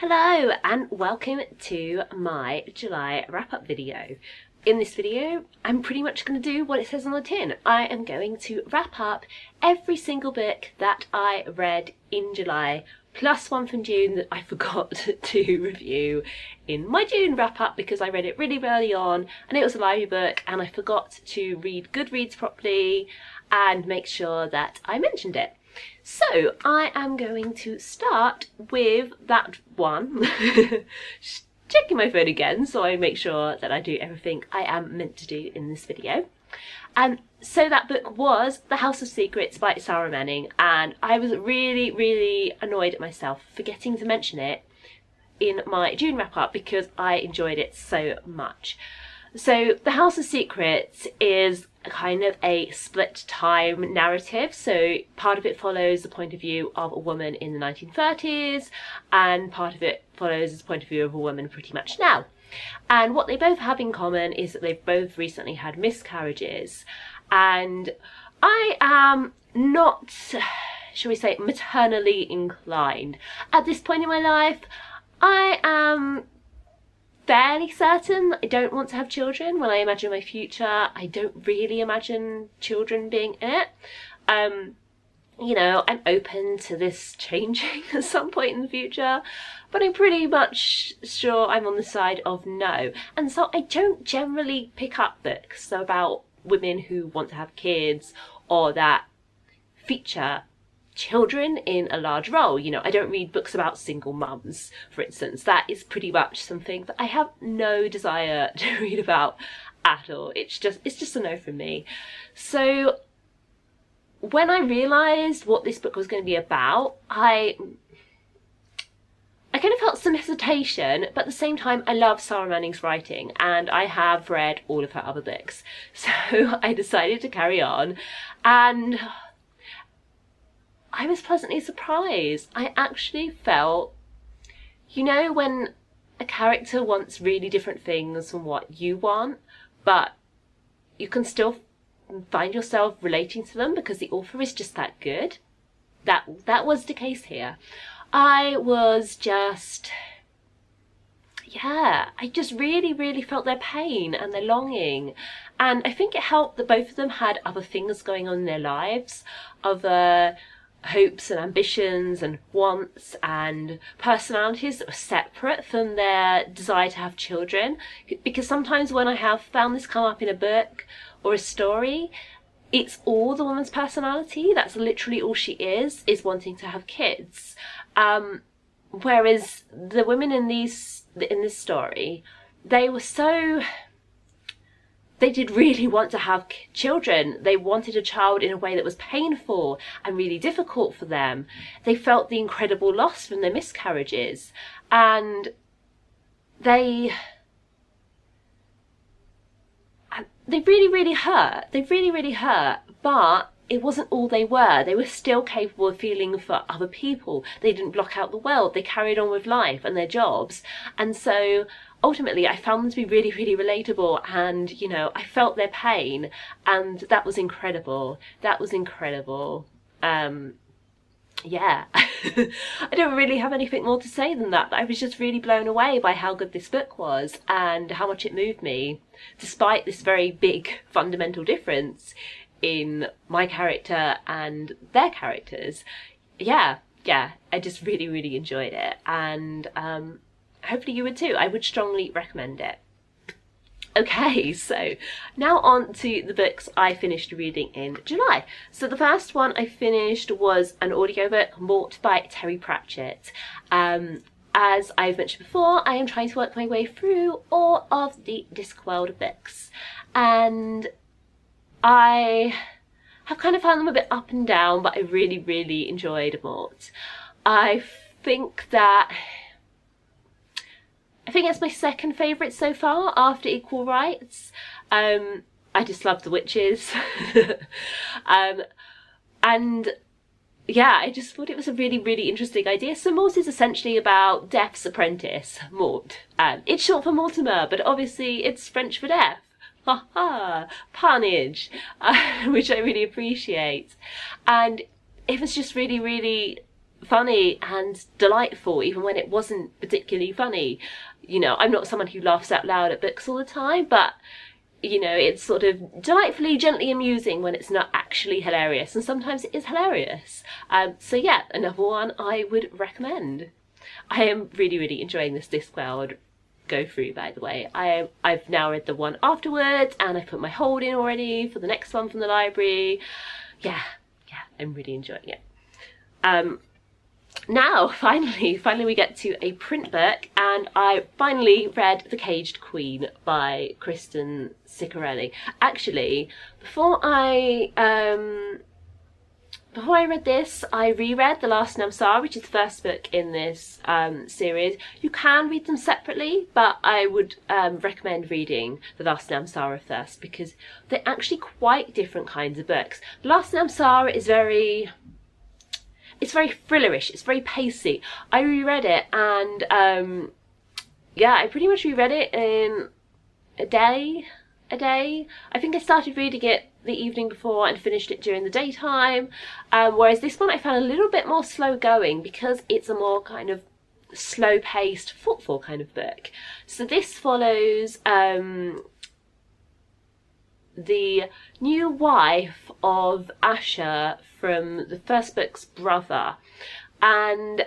Hello and welcome to my July wrap-up video. In this video, I'm pretty much going to do what it says on the tin. I am going to wrap up every single book that I read in July, plus one from June that I forgot to review in my June wrap-up because I read it really early on and it was a library book and I forgot to read Goodreads properly and make sure that I mentioned it. So I am going to start with that one, checking my phone again so I make sure that I do everything I am meant to do in this video. And so that book was The House of Secrets by Sarra Manning, and I was really annoyed at myself for forgetting to mention it in my June wrap-up because I enjoyed it so much. So The House of Secrets is kind of a split time narrative, so part of it follows the point of view of a woman in the 1930s and part of it follows the point of view of a woman pretty much now. And what they both have in common is that they've both recently had miscarriages, and I am not, shall we say, maternally inclined. At this point in my life, I am fairly certain that I don't want to have children. When I imagine my future, I don't really imagine children being in it. You know, I'm open to this changing at some point in the future, but I'm pretty much sure I'm on the side of no. And so I don't generally pick up books about women who want to have kids or that feature children in a large role. You know, I don't read books about single mums, for instance. That is pretty much something that I have no desire to read about at all. It's just a no from me. So when I realised what this book was going to be about, I kind of felt some hesitation, but at the same time I love Sarra Manning's writing and I have read all of her other books. So I decided to carry on, and I was pleasantly surprised. I actually felt, you know, when a character wants really different things from what you want, but you can still find yourself relating to them because the author is just that good. That was the case here. I was just, yeah, I just really felt their pain and their longing. And I think it helped that both of them had other things going on in their lives, other hopes and ambitions and wants and personalities that were separate from their desire to have children. Because sometimes when I have found this come up in a book or a story, it's all the woman's personality. That's literally all she is wanting to have kids. Whereas the women in this story, they did really want to have children. They wanted a child in a way that was painful and really difficult for them. They felt the incredible loss from their miscarriages, and they really hurt. They really hurt, but it wasn't all they were. They were still capable of feeling for other people. They didn't block out the world. They carried on with life and their jobs. And so ultimately I found them to be really relatable, and, you know, I felt their pain, and that was incredible. That was incredible. Yeah, I don't really have anything more to say than that. I was just really blown away by how good this book was and how much it moved me, despite this very big fundamental difference in my character and their characters. Yeah, I just really enjoyed it, and hopefully you would too. I would strongly recommend it. Okay, so now on to the books I finished reading in July. So the first one I finished was an audiobook, Mort by Terry Pratchett. As I've mentioned before, I am trying to work my way through all of the Discworld books, and I have kind of found them a bit up and down, but I really enjoyed Mort. I think it's my second favourite so far after Equal Rights. I just love the witches. And yeah, I just thought it was a really interesting idea. So Mort is essentially about Death's apprentice, Mort. It's short for Mortimer, but obviously it's French for death. Ha ha, punnage, which I really appreciate. And it was just really funny and delightful, even when it wasn't particularly funny. You know, I'm not someone who laughs out loud at books all the time, but you know, it's sort of delightfully, gently amusing when it's not actually hilarious, and sometimes it is hilarious. So yeah, another one I would recommend. I am really, really enjoying this Discworld go through, by the way. I've now read the one afterwards, and I put my hold in already for the next one from the library. Yeah, I'm really enjoying it. Now, finally we get to a print book, and I finally read The Caged Queen by Kristen Ciccarelli. Actually, before I read this, I reread The Last Namsara, which is the first book in this series. You can read them separately, but I would recommend reading The Last Namsara first, because they're actually quite different kinds of books. The Last Namsara is very thrillerish, it's very pacey. I reread it, and yeah, I pretty much reread it in a day. I think I started reading it the evening before and finished it during the daytime, whereas this one I found a little bit more slow going, because it's a more kind of slow paced, thoughtful kind of book. So this follows the new wife of Asher from the first book's brother, and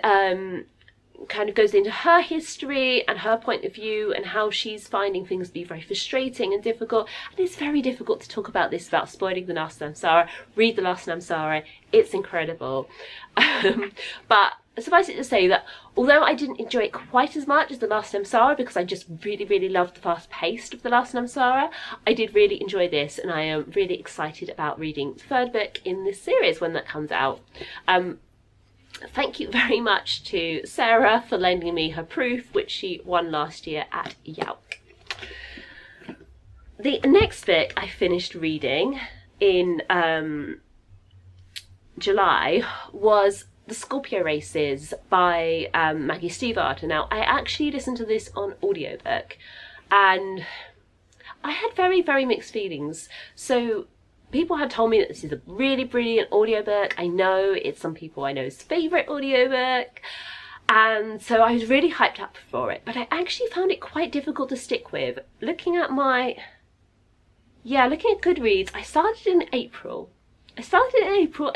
kind of goes into her history and her point of view and how she's finding things to be very frustrating and difficult. And it's very difficult to talk about this without spoiling The Last Namsara. Read The Last Namsara, it's incredible. But suffice it to say that although I didn't enjoy it quite as much as The Last Namsara, because I just really, really loved the fast pace of The Last Namsara, I did really enjoy this, and I am really excited about reading the third book in this series when that comes out. Thank you very much to Sarah for lending me her proof, which she won last year at YALC. The next book I finished reading in July was The Scorpio Races by Maggie Stiefvater. Now, I actually listened to this on audiobook, and I had very, very mixed feelings. So people had told me that this is a really brilliant audiobook. I know it's some people I know's favourite audiobook, and so I was really hyped up for it, but I actually found it quite difficult to stick with. Looking at Goodreads, I started in April. I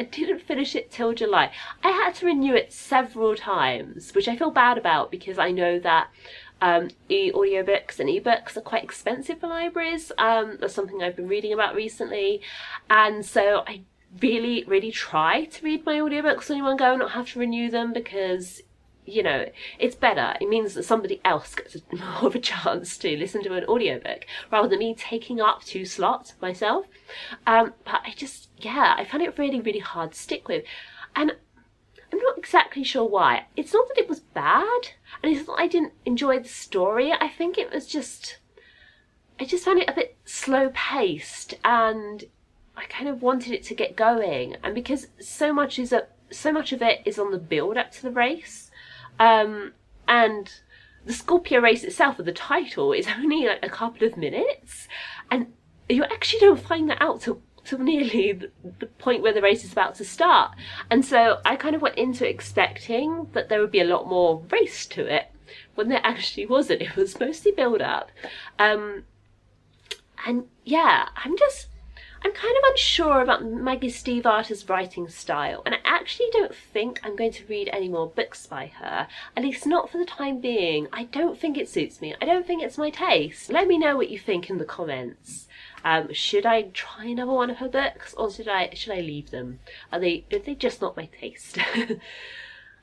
didn't finish it till July. I had to renew it several times, which I feel bad about, because I know that audiobooks and ebooks are quite expensive for libraries. That's something I've been reading about recently, and so I really, really try to read my audiobooks in one go and not have to renew them, because, you know, it's better. It means that somebody else gets more of a chance to listen to an audiobook rather than me taking up 2 slots myself. But I found it really, really hard to stick with, and I'm not exactly sure why. It's not that it was bad, and it's not that I didn't enjoy the story. I think it was just, I just found it a bit slow paced, and I kind of wanted it to get going. And because so much of it is on the build up to the race, and the Scorpio race itself, or the title, is only like a couple of minutes, and you actually don't find that out till nearly the point where the race is about to start. And so I kind of went into expecting that there would be a lot more race to it, when there actually wasn't. It was mostly build up. And yeah, I'm kind of unsure about Maggie Stiefvater's writing style, and I actually don't think I'm going to read any more books by her, at least not for the time being. I don't think it suits me. I don't think it's my taste. Let me know what you think in the comments. Should I try another one of her books, or should I leave them? Are they just not my taste?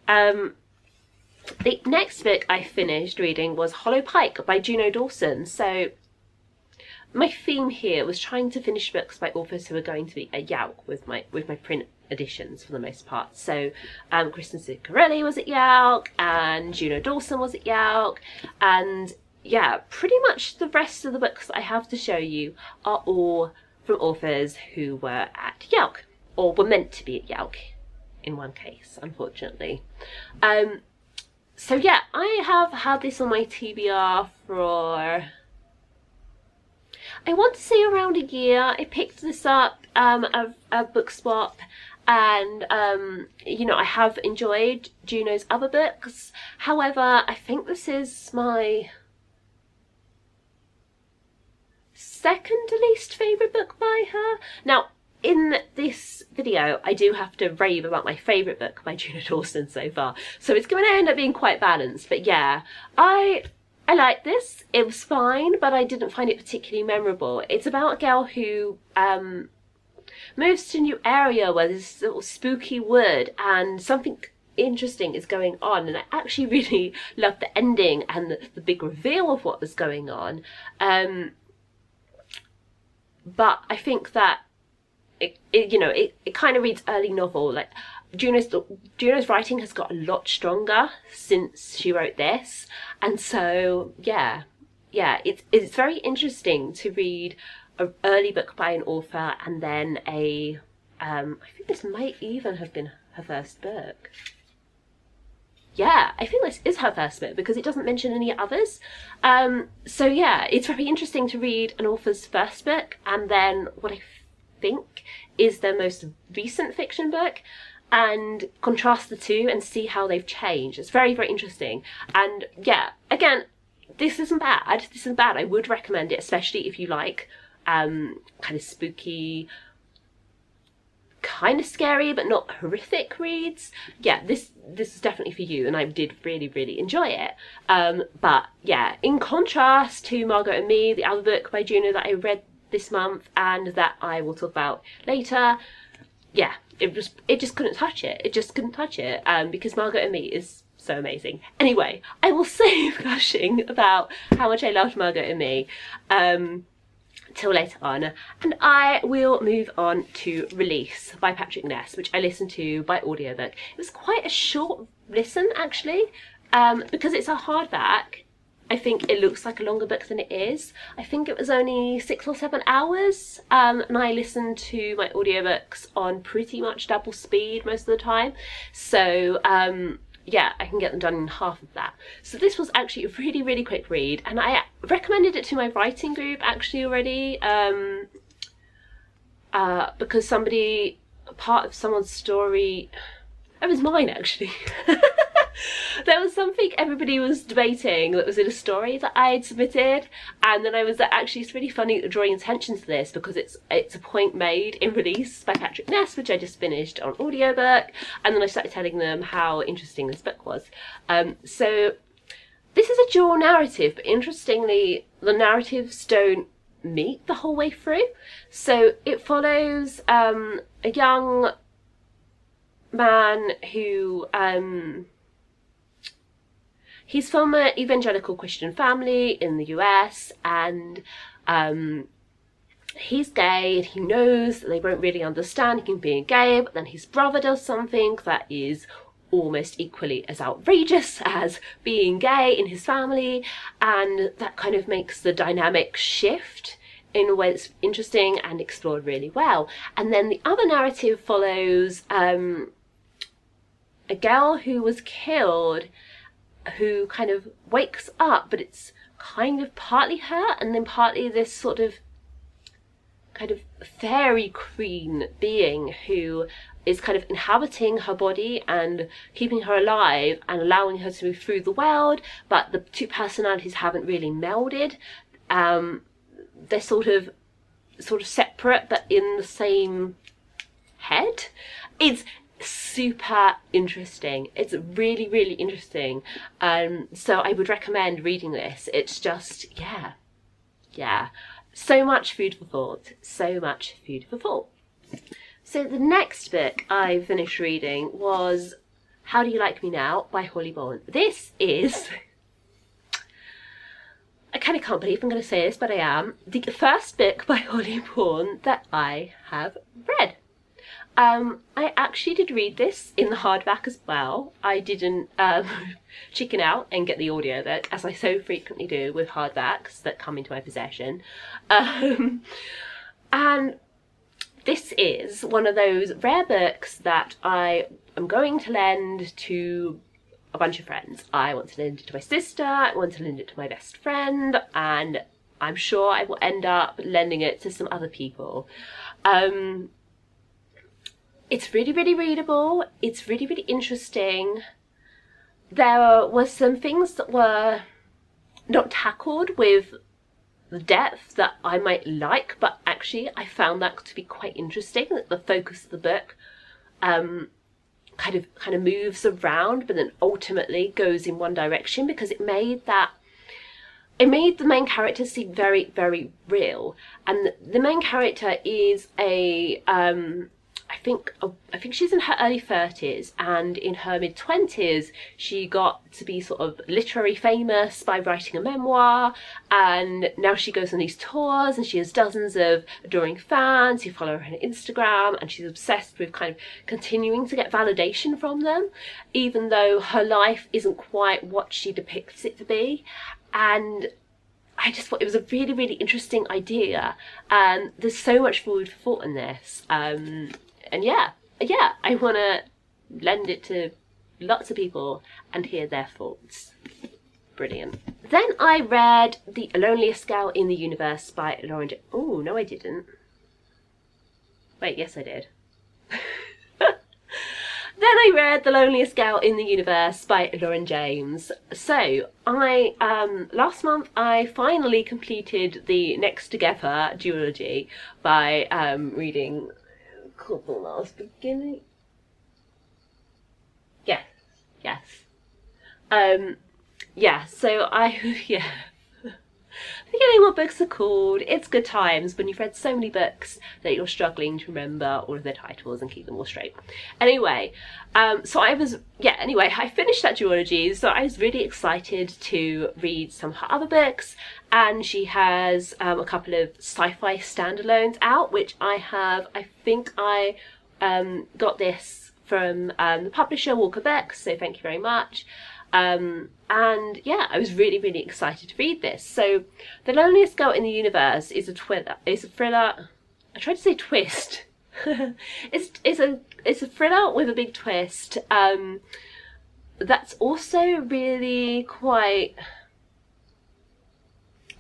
The next book I finished reading was Hollow Pike by Juno Dawson. So my theme here was trying to finish books by authors who are going to be at YALC with my print editions for the most part. So Kristen Ciccarelli was at YALC, and Juno Dawson was at YALC, and yeah, pretty much the rest of the books that I have to show you are all from authors who were at YALC, or were meant to be at YALC in one case, unfortunately. So yeah, I have had this on my TBR for, I want to say, around a year. I picked this up at a book swap, and you know, I have enjoyed Juno's other books. However, I think this is my second least favourite book by her. Now, in this video, I do have to rave about my favourite book by Juno Dawson so far, so it's going to end up being quite balanced. But yeah, I like this. It was fine, but I didn't find it particularly memorable. It's about a girl who moves to a new area where there's this little spooky wood and something interesting is going on, and I actually really loved the ending and the big reveal of what was going on. But I think that it kind of reads early novel. Like Juno's writing has got a lot stronger since she wrote this, and so yeah, it's very interesting to read an early book by an author and then I think this might even have been her first book. Yeah, I think this is her first book because it doesn't mention any others. So yeah, it's very interesting to read an author's first book and then what I think is their most recent fiction book, and contrast the two and see how they've changed. It's very, very interesting. And yeah, again, this isn't bad. This isn't bad. I would recommend it, especially if you like kind of spooky, kind of scary but not horrific reads. Yeah, this is definitely for you, and I did really, really enjoy it. But yeah, in contrast to Margo and Me, the other book by Juno that I read this month and that I will talk about later, yeah, it just couldn't touch it. It just couldn't touch it, because Margo and Me is so amazing. Anyway, I will save gushing about how much I loved Margo and Me till later on, and I will move on to Release by Ness, which I listened to by audiobook. It was quite a short listen actually, because it's a hardback. I think it looks like a longer book than it is. I think it was only 6 or 7 hours, and I listened to my audiobooks on pretty much double speed most of the time, so yeah, I can get them done in half of that. So this was actually a really, really quick read, and I recommended it to my writing group actually already, because part of someone's story, it was mine actually. There was something everybody was debating that was in a story that I had submitted, and then I was like, actually it's really funny drawing attention to this because it's a point made in Release by Ness, which I just finished on audiobook, and then I started telling them how interesting this book was. So this is a dual narrative, but interestingly the narratives don't meet the whole way through. So it follows a young man who he's from an evangelical Christian family in the US, and he's gay, and he knows that they won't really understand him being gay, but then his brother does something that is almost equally as outrageous as being gay in his family, and that kind of makes the dynamic shift in a way that's interesting and explored really well. And then the other narrative follows a girl who was killed, who kind of wakes up, but it's kind of partly her and then partly this sort of kind of fairy queen being who is kind of inhabiting her body and keeping her alive and allowing her to move through the world, but the two personalities haven't really melded. They're sort of separate but in the same head. It's super interesting. It's really, really interesting. So I would recommend reading this. It's just, yeah, so much food for thought. So much food for thought. So the next book I finished reading was How Do You Like Me Now by Bourne. This is, I kind of can't believe I'm going to say this, but I am, the first book by Bourne that I have read. I actually did read this in the hardback as well. I didn't chicken out and get the audiobook, as I so frequently do with hardbacks that come into my possession. And this is one of those rare books that I am going to lend to a bunch of friends. I want to lend it to my sister, I want to lend it to my best friend, and I'm sure I will end up lending it to some other people. It's really, really readable. It's really, really interesting. There was some things that were not tackled with the depth that I might like, but actually I found that to be quite interesting, that the focus of the book kind of moves around, but then ultimately goes in one direction, because it made the main character seem very, very real. And the main character is a I think she's in her early 30s, and in her mid-20s she got to be sort of literary famous by writing a memoir, and now she goes on these tours and she has dozens of adoring fans who follow her on Instagram, and she's obsessed with kind of continuing to get validation from them, even though her life isn't quite what she depicts it to be. And I just thought it was a really, really interesting idea, and there's so much food for thought in this. And yeah, I want to lend it to lots of people and hear their thoughts. Brilliant. Then I read The Loneliest Cow in the Universe by Lauren James. Oh, no I didn't. Wait, yes I did. Then I read The Loneliest Cow in the Universe by Lauren James. So, last month I finally completed the Next Together duology by reading Couple Last Beginning. Yes. So forgetting what books are called. It's good times when you've read so many books that you're struggling to remember all of their titles and keep them all straight. Anyway, I finished that duology, so I was really excited to read some of her other books, and she has a couple of sci-fi standalones out, which I have. I think I got this from the publisher Walker Bex, so thank you very much. And yeah, I was really, really excited to read this. So, The Loneliest Cow in the Universe is a thriller. I tried to say twist. It's a thriller with a big twist. That's also really quite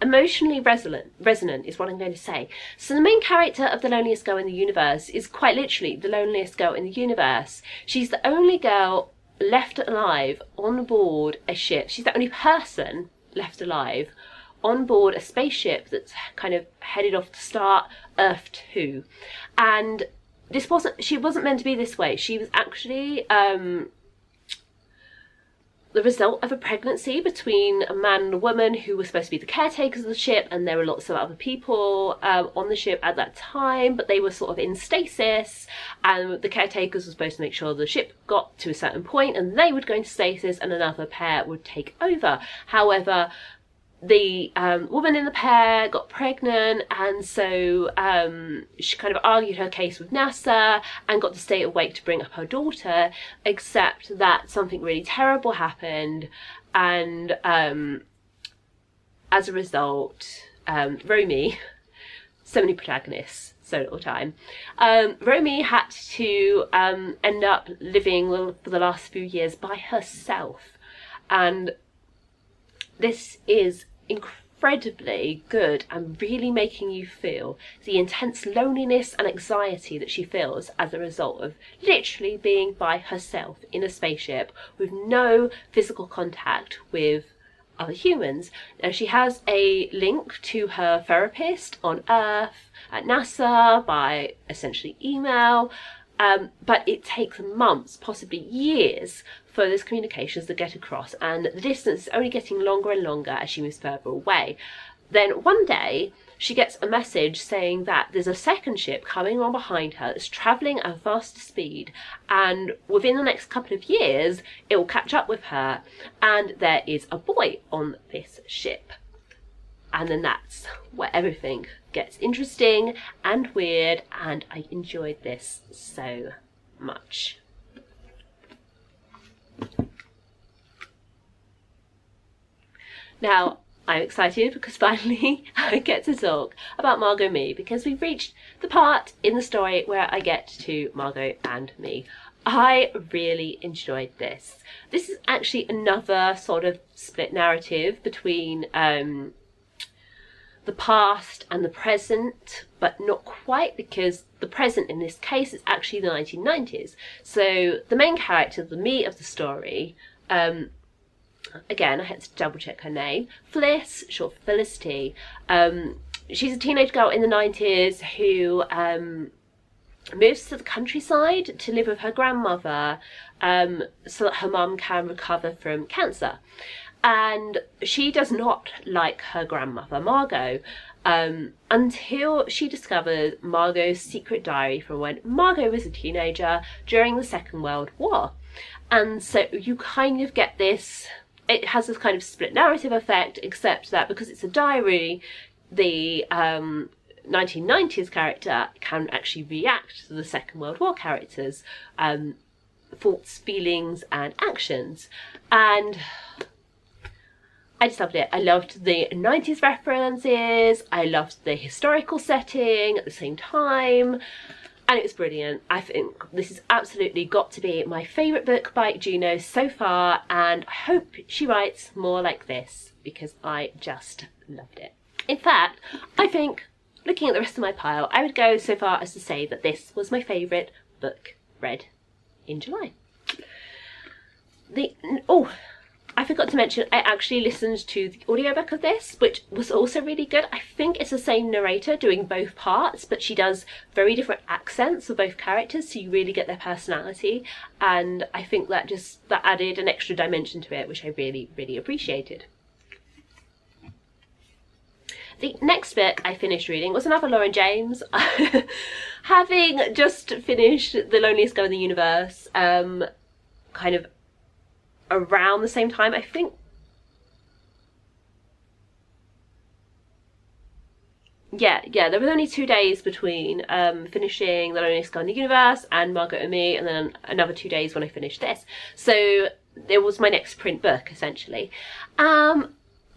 emotionally resonant is what I'm going to say. So the main character of The Loneliest Girl in the Universe is quite literally the loneliest girl in the universe. She's the only girl left alive on board a ship. She's the only person left alive on board a spaceship that's kind of headed off to start Earth 2. And she wasn't meant to be this way. She was actually the result of a pregnancy between a man and a woman who were supposed to be the caretakers of the ship, and there were lots of other people on the ship at that time, but they were sort of in stasis, and the caretakers were supposed to make sure the ship got to a certain point and they would go into stasis and another pair would take over. However, the woman in the pair got pregnant, and so she kind of argued her case with NASA and got to stay awake to bring up her daughter, except that something really terrible happened, and as a result, Romy, so many protagonists, so little time, Romy had to end up living for the last few years by herself, and this is incredibly good and really making you feel the intense loneliness and anxiety that she feels as a result of literally being by herself in a spaceship with no physical contact with other humans. Now, she has a link to her therapist on Earth at NASA by essentially email, but it takes months, possibly years, for those communications to get across, and the distance is only getting longer and longer as she moves further away. Then one day she gets a message saying that there's a second ship coming on behind her that's travelling at a faster speed, and within the next couple of years it will catch up with her, and there is a boy on this ship. And then that's where everything gets interesting and weird, and I enjoyed this so much. Now, I'm excited because finally I get to talk about Margo Me, because we've reached the part in the story where I get to Margo and Me. I really enjoyed this. This is actually another sort of split narrative between the the past and the present, but not quite, because the present in this case is actually the 1990s. So the main character, the meat of the story, again, I had to double check her name, Fliss, short for Felicity. She's a teenage girl in the 90s who moves to the countryside to live with her grandmother so that her mum can recover from cancer. And she does not like her grandmother, Margot, until she discovers Margot's secret diary from when Margot was a teenager during the Second World War. And so you kind of get this, it has this kind of split narrative effect, except that because it's a diary, the 1990s character can actually react to the Second World War characters' thoughts, feelings and actions. And I just loved it. I loved the 90s references, I loved the historical setting at the same time, and it was brilliant. I think this has absolutely got to be my favourite book by Juno so far, and I hope she writes more like this, because I just loved it. In fact, I think, looking at the rest of my pile, I would go so far as to say that this was my favourite book read in July. I forgot to mention, I actually listened to the audiobook of this, which was also really good. I think it's the same narrator doing both parts, but she does very different accents for both characters, so you really get their personality, and I think that added an extra dimension to it, which I really, really appreciated. The next book I finished reading was another Lauren James. Having just finished The Loneliest Cow in the Universe, kind of around the same time, I think. Yeah, there was only 2 days between finishing The Loneliest Cow in the Universe and Margo and Me, and then another 2 days when I finished this. So it was my next print book, essentially.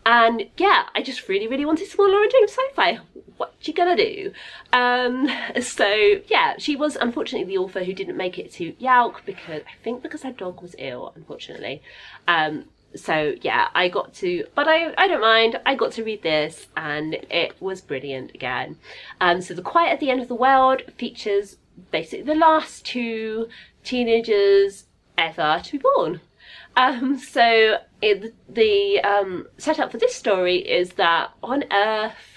And yeah, I just really, really wanted some more Lauren James sci-fi. What you gonna do? So yeah, she was unfortunately the author who didn't make it to YALC because her dog was ill, unfortunately. So yeah, I got to, but I don't mind. I got to read this, and it was brilliant again. So The Quiet at the End of the World features basically the last 2 teenagers ever to be born. So the setup for this story is that on Earth,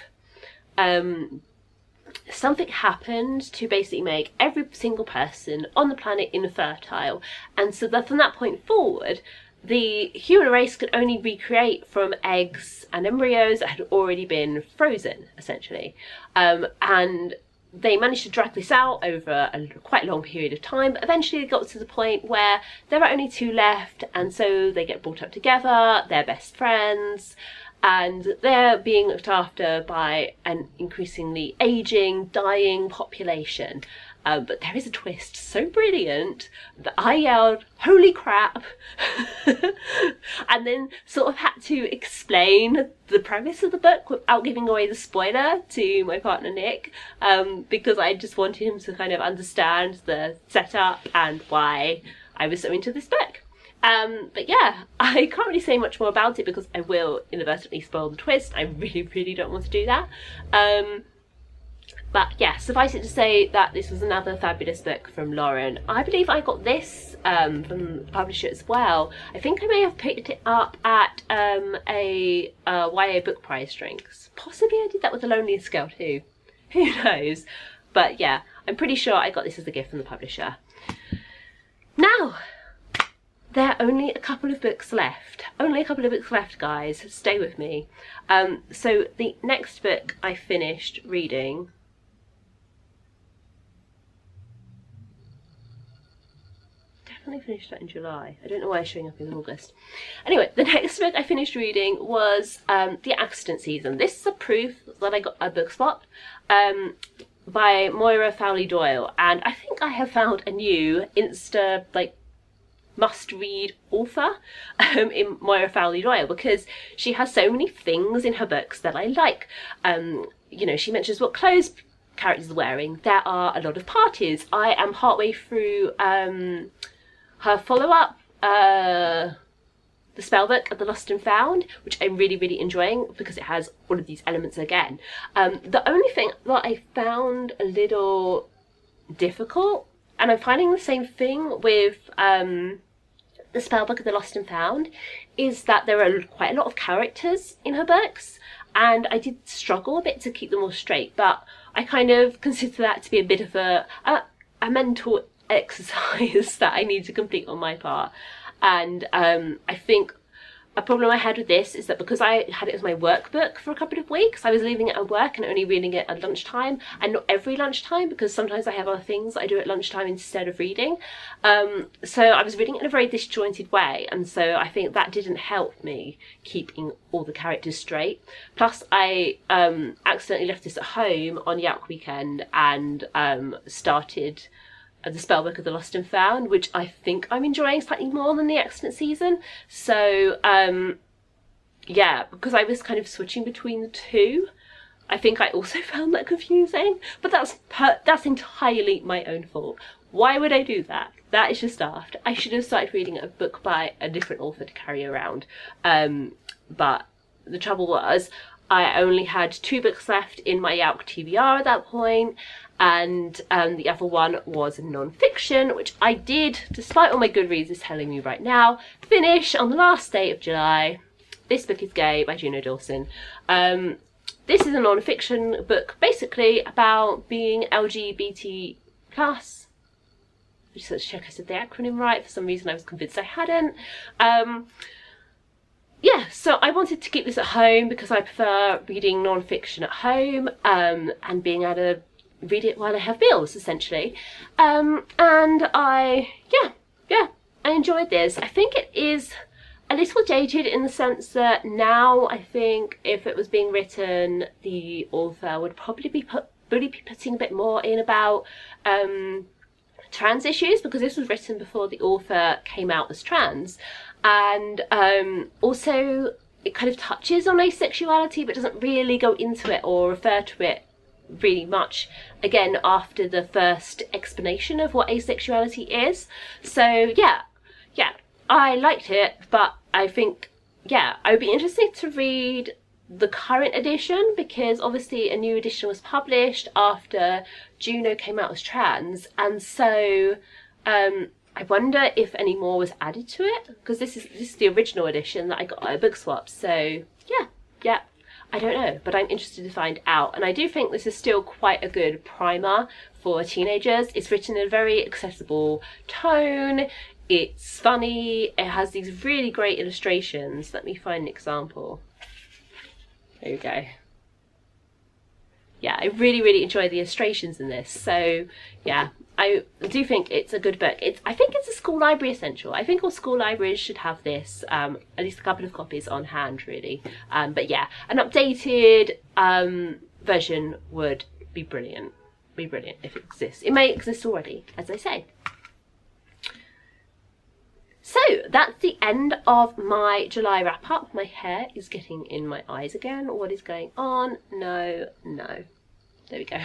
something happened to basically make every single person on the planet infertile, and so that from that point forward, the human race could only recreate from eggs and embryos that had already been frozen, essentially, and they managed to drag this out over a quite long period of time, but eventually they got to the point where there are only 2 left, and so they get brought up together, they're best friends, and they're being looked after by an increasingly ageing, dying population. But there is a twist so brilliant that I yelled, "Holy crap!" and then sort of had to explain the premise of the book without giving away the spoiler to my partner Nick, because I just wanted him to kind of understand the setup and why I was so into this book. But yeah, I can't really say much more about it because I will inadvertently spoil the twist. I really, really don't want to do that. But yeah, suffice it to say that this was another fabulous book from Lauren. I believe I got this from the publisher as well. I think I may have picked it up at a YA book prize drinks. Possibly I did that with The Loneliest Cow too. Who knows? But yeah, I'm pretty sure I got this as a gift from the publisher. Now, there are only a couple of books left. Only a couple of books left, guys. Stay with me. So the next book I finished reading finished that in July. I don't know why it's showing up in August. Anyway, the next book I finished reading was The Accident Season. This is a proof that I got a book spot by Moïra Fowley-Doyle, and I think I have found a new must-read author in Moïra Fowley-Doyle, because she has so many things in her books that I like. You know, she mentions what clothes characters are wearing. There are a lot of parties. I am partway through her follow-up the spellbook of the Lost and Found, which I'm really, really enjoying because it has all of these elements again. The only thing that I found a little difficult, and I'm finding the same thing with the spellbook of the Lost and Found, is that there are quite a lot of characters in her books, and I did struggle a bit to keep them all straight, but I kind of consider that to be a bit of a mental exercise that I need to complete on my part. And I think a problem I had with this is that because I had it as my workbook for a couple of weeks, I was leaving it at work and only reading it at lunchtime, and not every lunchtime, because sometimes I have other things that I do at lunchtime instead of reading. So I was reading it in a very disjointed way, and so I think that didn't help me keeping all the characters straight. Plus I accidentally left this at home on YALC weekend and started the spellbook of the Lost and Found, which I think I'm enjoying slightly more than the Excellent Season. So yeah, because I was kind of switching between the two, I think I also found that confusing, but that's entirely my own fault. Why would I do that? That is just daft. I should have started reading a book by a different author to carry around. But the trouble was, I only had 2 books left in my YALC TBR at that point, and the other one was non-fiction, which I did, despite all my Goodreads is telling me right now, finish on the last day of July. This book is Gay by Juno Dawson. This is a non-fiction book basically about being LGBT+. I just had to check I said the acronym right. For some reason I was convinced I hadn't. Yeah, so I wanted to keep this at home because I prefer reading non-fiction at home and being able to read it while I have meals, essentially. And I enjoyed this. I think it is a little dated in the sense that now I think if it was being written, the author would probably be putting a bit more in about trans issues, because this was written before the author came out as trans. And also it kind of touches on asexuality but doesn't really go into it or refer to it really much again after the first explanation of what asexuality is. So yeah, I liked it, but I think, yeah, I would be interested to read the current edition, because obviously a new edition was published after Juno came out as trans, and so I wonder if any more was added to it, because this is the original edition that I got at a book swap. So yeah, I don't know, but I'm interested to find out. And I do think this is still quite a good primer for teenagers. It's written in a very accessible tone. It's funny. It has these really great illustrations. Let me find an example. There you go. Yeah, I really enjoy the illustrations in this. So yeah, I do think it's a good book. I think it's a school library essential. I think all school libraries should have this, at least a couple of copies on hand, really. But yeah, an updated version would be brilliant. Be brilliant if it exists. It may exist already, as I say. So that's the end of my July wrap up. My hair is getting in my eyes again. What is going on? No. There we go.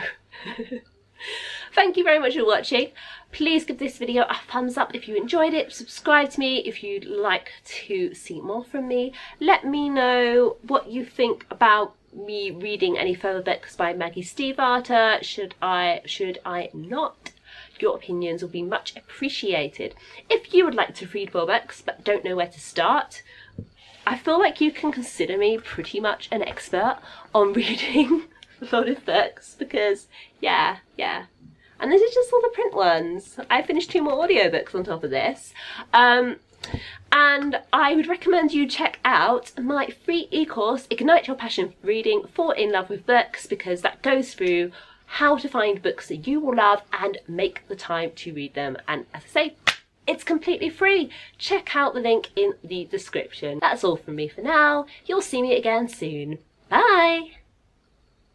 Thank you very much for watching. Please give this video a thumbs up if you enjoyed it. Subscribe to me if you'd like to see more from me. Let me know what you think about me reading any further books by Maggie Stiefvater. Should I not? Your opinions will be much appreciated. If you would like to read more books but don't know where to start, I feel like you can consider me pretty much an expert on reading a lot of books, because yeah. And this is just all the print ones. I finished 2 more audiobooks on top of this. And I would recommend you check out my free e-course, Ignite Your Passion for Reading, Fall in Love with Books, because that goes through how to find books that you will love and make the time to read them. And as I say, it's completely free. Check out the link in the description. That's all from me for now. You'll see me again soon. Bye!